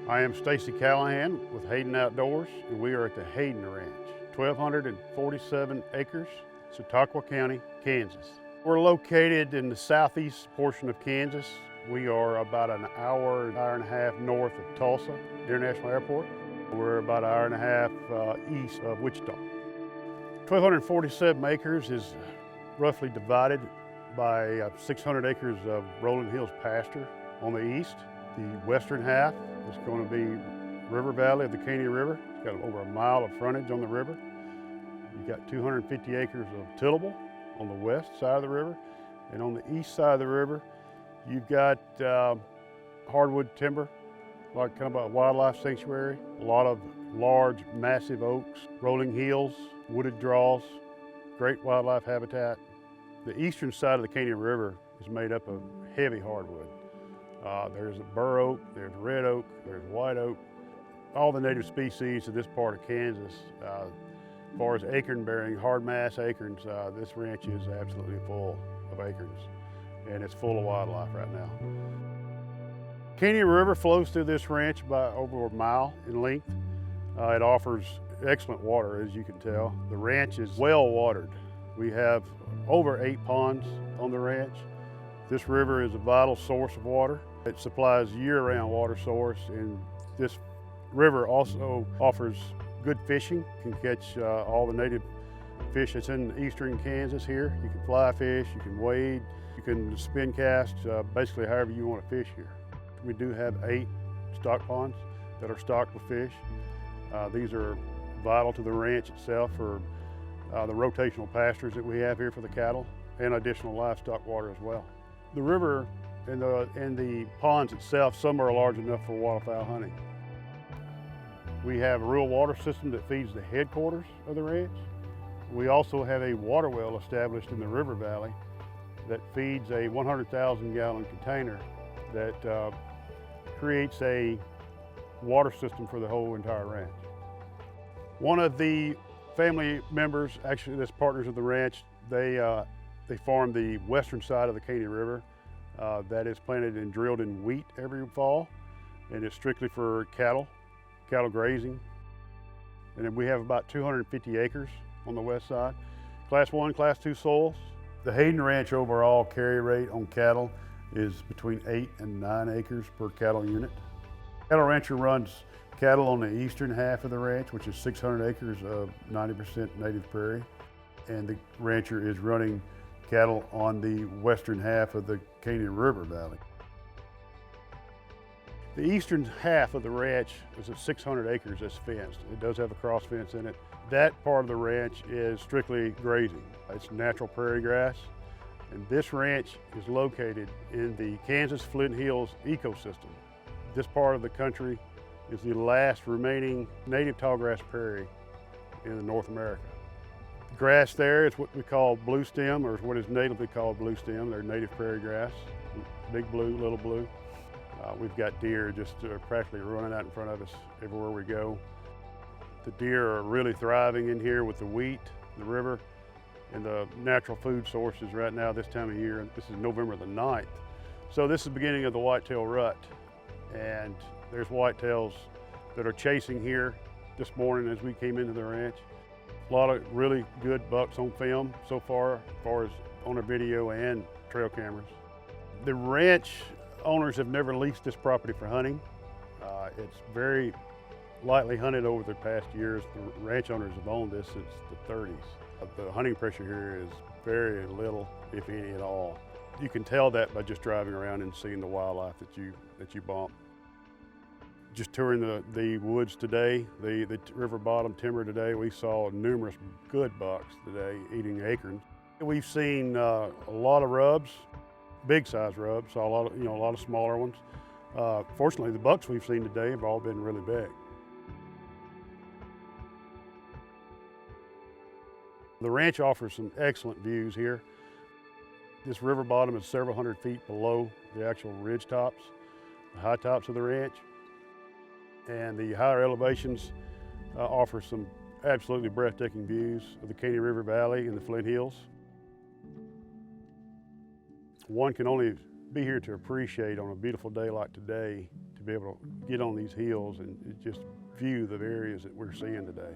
I am Stacy Callahan with Hayden Outdoors, and we are at the Haden Ranch, 1,247 acres, Chautauqua County, Kansas. We're located in the southeast portion of Kansas. We are about an hour and a half north of Tulsa International Airport. We're about an hour and a half east of Wichita. 1,247 acres is roughly divided by 600 acres of rolling hills pasture on the east. The western half is going to be river valley of the Caney River. It's got over a mile of frontage on the river. You've got 250 acres of tillable on the west side of the river. And on the east side of the river, you've got hardwood timber, like kind of a wildlife sanctuary. A lot of large, massive oaks, rolling hills, wooded draws, great wildlife habitat. The eastern side of the Caney River is made up of heavy hardwood. There's a bur oak, there's red oak, there's white oak. All the native species of this part of Kansas. As far as acorn-bearing, hard mass acorns, this ranch is absolutely full of acorns, and it's full of wildlife right now. Caney River flows through this ranch by over a mile in length. It offers excellent water, as you can tell. The ranch is well watered. We have over 8 ponds on the ranch. This river is a vital source of water. It supplies year-round water source, and this river also offers good fishing. You can catch all the native fish that's in eastern Kansas here. You can fly fish, you can wade, you can spin cast, basically however you want to fish here. We do have 8 stock ponds that are stocked with fish. These are vital to the ranch itself for the rotational pastures that we have here for the cattle and additional livestock water as well. The river and the ponds itself, some are large enough for waterfowl hunting. We have a rural water system that feeds the headquarters of the ranch. We also have a water well established in the river valley that feeds a 100,000 gallon container that creates a water system for the whole entire ranch. One of the family members, actually that's partners of the ranch, they farm the western side of the Caney River that is planted and drilled in wheat every fall, and it's strictly for cattle grazing. And then we have about 250 acres on the west side. Class 1, Class 2 soils. The Haden Ranch overall carry rate on cattle is between 8 and 9 acres per cattle unit. Cattle rancher runs cattle on the eastern half of the ranch, which is 600 acres of 90% native prairie. And the rancher is running cattle on the western half of the Caney River Valley. The eastern half of the ranch is at 600 acres that's fenced. It does have a cross fence in it. That part of the ranch is strictly grazing. It's natural prairie grass. And this ranch is located in the Kansas Flinthills ecosystem. This part of the country is the last remaining native tallgrass prairie in North America. The grass there is what we call bluestem, or what is natively called bluestem. They're native prairie grass, big blue, little blue. We've got deer just practically running out in front of us everywhere we go. The deer are really thriving in here with the wheat, the river, and the natural food sources right now this time of year. This is November the 9th. So this is the beginning of the whitetail rut. And there's whitetails that are chasing here this morning as we came into the ranch. A lot of really good bucks on film so far, as far as on a video and trail cameras. The ranch owners have never leased this property for hunting. It's very lightly hunted over the past years. The ranch owners have owned this since the 30s. The hunting pressure here is very little, if any at all. You can tell that by just driving around and seeing the wildlife that you bump. Just touring the woods today, the river bottom timber today, we saw numerous good bucks today eating acorns. We've seen a lot of rubs, big size rubs, saw a lot of smaller ones. Fortunately, the bucks we've seen today have all been really big. The ranch offers some excellent views here. This river bottom is several hundred feet below the actual ridge tops, the high tops of the ranch. And the higher elevations offer some absolutely breathtaking views of the Caney River Valley and the flinthills. One can only be here to appreciate on a beautiful day like today, to to be able to get on these hills and just view the areas that we're seeing today.